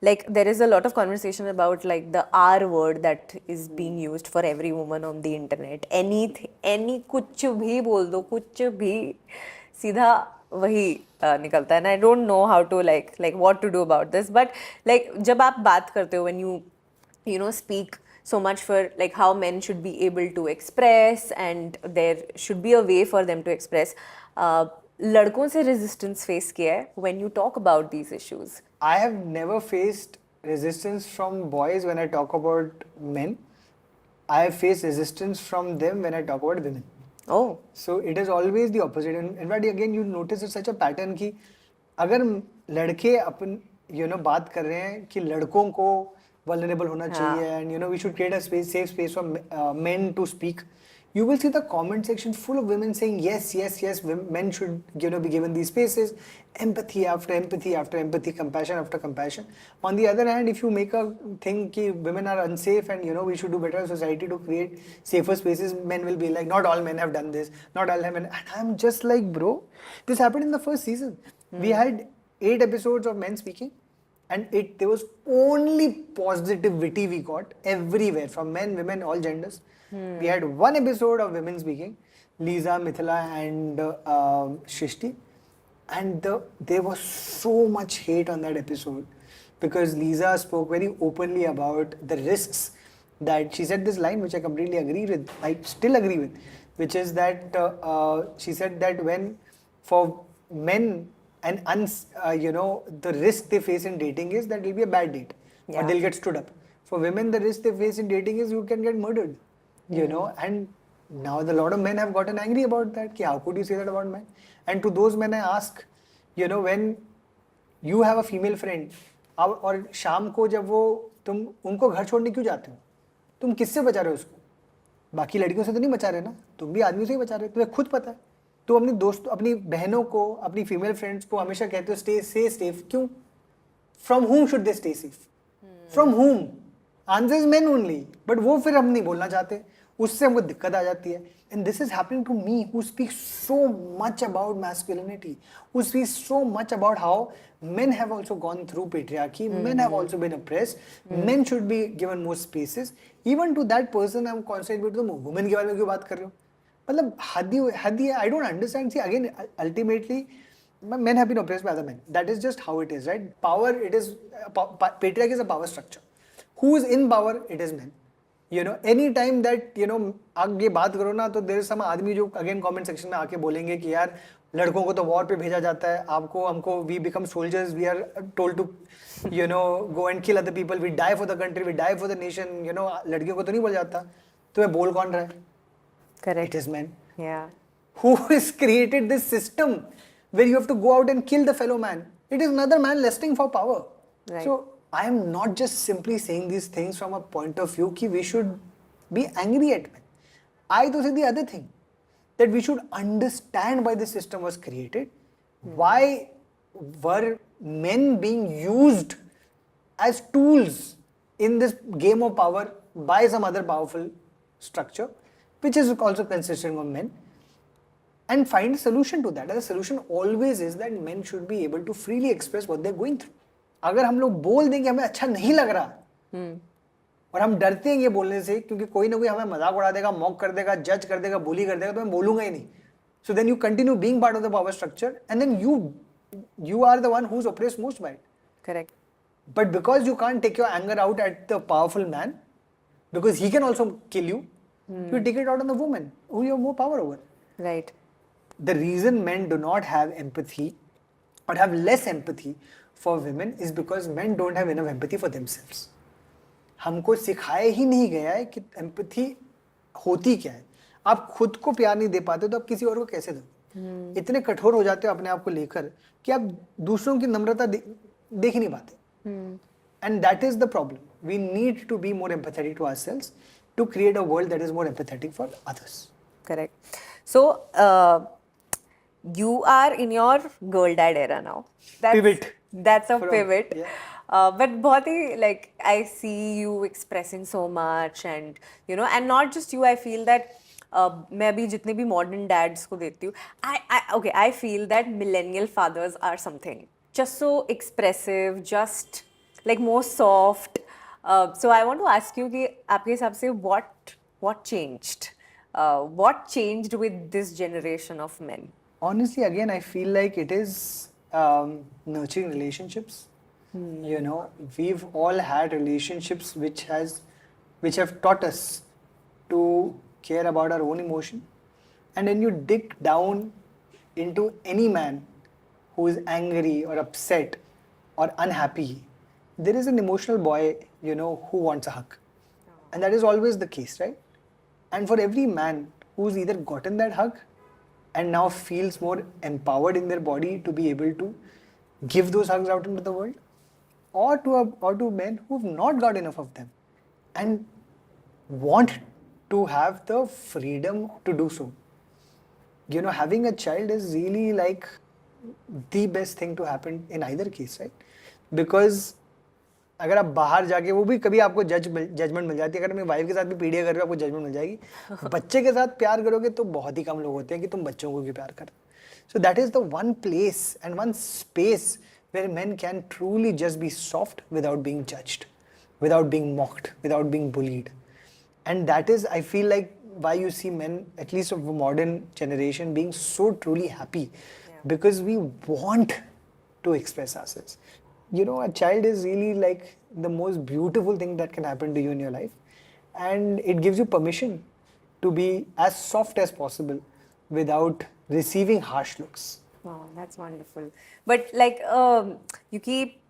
like there is a lot of conversation about like the R word that is being used for every woman on the internet. Any कुछ भी बोल दो, कुछ भी सीधा वही निकलता है. And I don't know how to like what to do about this. But like जब आप बात करते हो, when you know speak so much for like how men should be able to express and there should be a way for them to express, लड़कों से resistance face किया है when you talk about these issues? I have never faced resistance from boys when I talk about men. I have faced resistance from them when I talk about women. Oh. So it is always the opposite. And in fact, again, you notice it's such a pattern कि अगर लड़के अपन बात कर रहे हैं कि लड़कों को vulnerable होना चाहिए and we should create a safe space for men to speak. You will see the comment section full of women saying yes, men should be given these spaces, empathy after empathy after empathy, compassion after compassion. On the other hand, if you make a thing that women are unsafe and we should do better as society to create safer spaces, men will be like, not all men have done this, not all men. And I'm just like, bro, this happened in the first season. We had 8 episodes of men speaking. And there was only positivity we got everywhere from men, women, all genders. We had 1 episode of women speaking, Lisa, Mithila, and Shrishti, and there was so much hate on that episode because Lisa spoke very openly about the risks. That she said this line, which I completely agree with. I still agree with, which is that she said that when for men. And the risk they face in dating is that it'll be a bad date, or they'll get stood up. For women, the risk they face in dating is you can get murdered, And now a lot of men have gotten angry about that. How could you say that about men? And to those men, I ask, when you have a female friend, और शाम को जब वो तुम उनको घर छोड़ने क्यों जाते हो? तुम किससे बचा रहे हो उसको? बाकी लड़कियों से तो नहीं बचा रहे ना? तुम भी आदमियों से ही बचा रहे हो. तुम्हें खुद पता है. तो अपनी दोस्तों, अपनी बहनों को, अपनी फीमेल फ्रेंड्स को हमेशा कहते हो स्टे सेफ. क्यों? From whom should they stay safe? From whom? Answer is men only. But वो फिर हम नहीं बोलना चाहते. उससे हमको दिक्कत आ जाती है. And this is happening to me, who speaks so much about masculinity, who speaks so much about how men have also gone through patriarchy, men have also been oppressed, men should be given more spaces. Even to that person, I'm constantly तुम women के बारे में क्यों बात कर रहे हो? मतलब हद ही I don't understand. See, again, ultimately, men have been oppressed by other men. That is just how it is, right? Power, it is, patriarchy is a power structure. Who is in power? It is men. Any time that, आप ये बात करो ना, तो there is some आदमी जो again comment section में आके बोलेंगे कि यार लड़कों को तो वॉर पे भेजा जाता है, आपको हमको we become soldiers, we are told to go and kill other people, we die for the country, we die for the nation, लड़कियों को तो नहीं बोला जाता. तो मैं बोल कौन रहा है? Correct. It is men. Yeah. Who has created this system where you have to go out and kill the fellow man? It is another man lusting for power. Right. So I am not just simply saying these things from a point of view that we should be angry at men. I to say the other thing, that we should understand why the system was created, why were men being used as tools in this game of power by some other powerful structure, which is also consisting of men, and find a solution to that. And the solution always is that men should be able to freely express what they're going through. अगर हम लोग बोल देंगे हमें अच्छा नहीं लग रहा और हम डरते हैं ये बोलने से क्योंकि कोई ना कोई हमें मजाक उड़ा देगा, मॉक कर देगा, जज कर देगा, बुली कर देगा, तो मैं बोलूंगा ही नहीं. So then you continue being part of the power structure and then you are the one who's oppressed most by it. Correct. But because you can't take your anger out at the powerful man, because he can also kill you, you take it out on the woman who you have more power over. Right. The reason men do not have empathy or have less empathy for women is because men don't have enough empathy for themselves. हमको सिखाया ही नहीं गया है कि empathy होती क्या है. आप खुद को प्यार नहीं दे पाते तो आप किसी और को कैसे दो? इतने कठोर हो जाते हो अपने आप को लेकर कि आप दूसरों की नम्रता देख ही नहीं पाते. And that is the problem. We need to be more empathetic to ourselves to create a world that is more empathetic for others. Correct. So, you are in your girl dad era now. Pivot. That's a pivot. Yeah. But बहुत ही like I see you expressing so much and and not just you. I feel that मैं भी जितने भी modern dads को देखती हूँ. I feel that millennial fathers are something just so expressive, just like more soft. So I want to ask you कि आपके हिसाब से what changed? What changed with this generation of men? Honestly, again, I feel like it is nurturing relationships. You know, we've all had relationships which have taught us to care about our own emotion. And when you dig down into any man who is angry or upset or unhappy, there is an emotional boy, you know, who wants a hug. And that is always the case, right? And for every man who's either gotten that hug and now feels more empowered in their body to be able to give those hugs out into the world, or to men who've not got enough of them and want to have the freedom to do so. You know, having a child is really like the best thing to happen in either case, right? Because अगर आप बाहर जाके वो भी कभी आपको judgement मिल जाती है, अगर अपनी वाइफ के साथ भी पीड़िया कर रहे हो आपको जजमेंट मिल जाएगी. बच्चे के साथ प्यार करोगे तो बहुत ही कम लोग होते हैं कि तुम बच्चों को भी प्यार करो. So that is the one place and one space where men can truly just be soft without being judged, without being mocked, without being bullied. And that is, I feel like, why you see men, at least of a modern generation, being so truly happy. Because we want to express ourselves. You know, a child is really like the most beautiful thing that can happen to you in your life. And it gives you permission to be as soft as possible without receiving harsh looks. Wow, that's wonderful. But like, you keep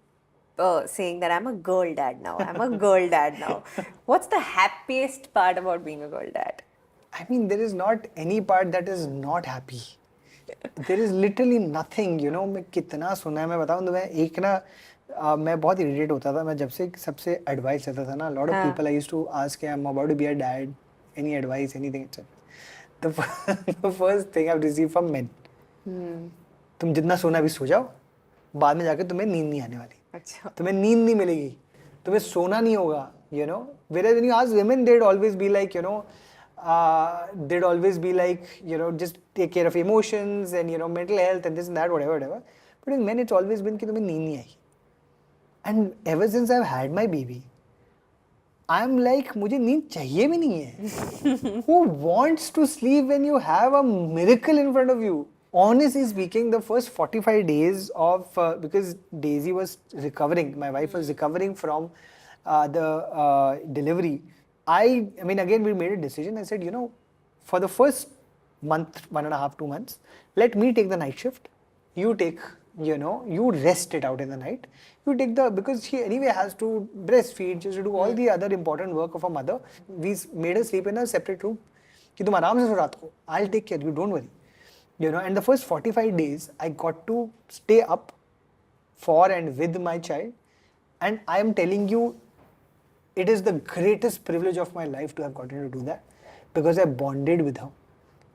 saying that I'm a girl dad now. I'm a girl dad now. What's the happiest part about being a girl dad? I mean, there is not any part that is not happy. There is literally nothing, you know. मैं कितना सुना है मैं बताऊँ तो मैं एक ना मैं बहुत इरिटेट होता था मैं जब से सबसे एडवाइस लेता था ना. Lot of people I used to ask I am about to be a dad any advice anything etcetera. The first thing I have received from men, तुम जितना सोना भी सो जाओ, बाद में जाके तुम्हें नींद नहीं आने वाली. अच्छा. तुम्हें नींद नहीं मिलेगी, तुम्हें सोना नहीं होगा, you know. Whereas when you ask women, they'd always be like, you know, they'd always be like, you know, just take care of emotions and, you know, mental health and this and that, whatever. But in men, it's always been कि तुम्हें नींद नहीं आई. And ever since I've had my baby, I'm like, मुझे नींद चाहिए भी नहीं है. Who wants to sleep when you have a miracle in front of you? Honestly speaking, the first 45 days of, because Daisy was recovering, my wife was recovering from the delivery, I mean, again, we made a decision. I said, you know, for the first month, 1.5, 2 months, let me take the night shift. You take, you know, you rest it out in the night. You take because she anyway has to breastfeed, she has to do all the other important work of a mother. We made her sleep in a separate room. कि तुम आराम से सो रात को. I'll take care, you don't worry. You know, and the first 45 days, I got to stay up for and with my child. And I am telling you, it is the greatest privilege of my life to have gotten to do that because I bonded with her.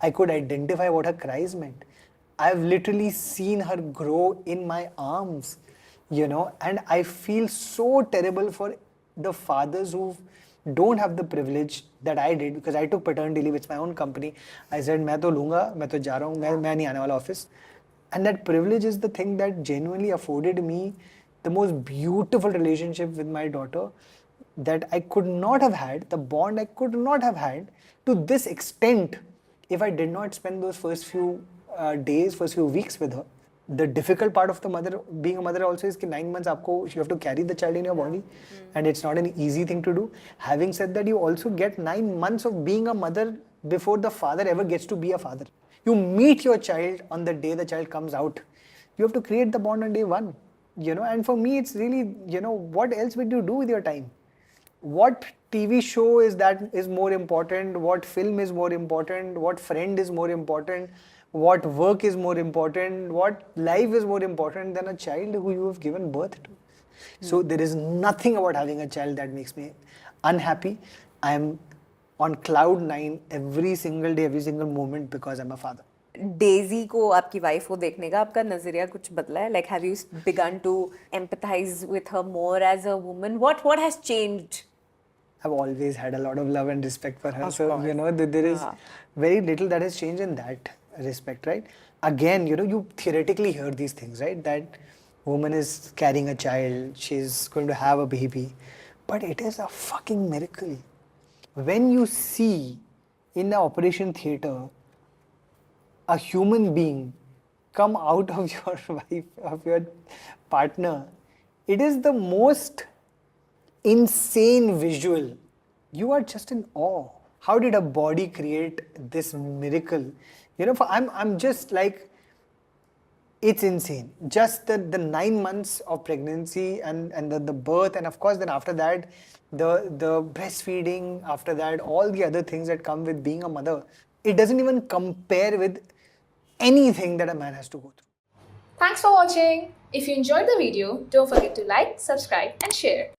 I could identify what her cries meant. I've literally seen her grow in my arms, you know, and I feel so terrible for the fathers who don't have the privilege that I did because I took paternity leave. It's my own company. I said, मैं तो लूँगा, मैं तो जा रहा हूँ, मैं नहीं आने वाला office. And that privilege is the thing that genuinely afforded me the most beautiful relationship with my daughter that I could not have had, the bond I could not have had to this extent if I did not spend those first few days, first few weeks with her. The difficult part of the mother, being a mother also is that 9 months you have to carry the child in your body and it's not an easy thing to do. Having said that, you also get 9 months of being a mother before the father ever gets to be a father. You meet your child on the day the child comes out. You have to create the bond on day one, you know, and for me it's really, you know, what else would you do with your time? What TV show is more important? What film is more important? What friend is more important? What work is more important? What life is more important than a child who you have given birth to? So there is nothing about having a child that makes me unhappy. I am on cloud 9 every single day, every single moment because I'm a father. Daisy को आपकी wife को देखने का आपका नजरिया कुछ बदला है? Like, have you begun to empathize with her more as a woman? What has changed? I've always had a lot of love and respect for her. Of so, course. you know, there is very little that has changed in that respect, right? Again, you know, you theoretically hear these things, right? That woman is carrying a child, she's going to have a baby. But it is a fucking miracle. When you see in the operation theatre a human being come out of your wife, of your partner, it is the most insane visual. You are just in awe. How did a body create this miracle? I'm just like, it's insane. Just the 9 months of pregnancy and the birth, and of course then after that the breastfeeding, after that all the other things that come with being a mother, it doesn't even compare with anything that a man has to go through. Thanks for watching. If you enjoyed the video, don't forget to like, subscribe and share.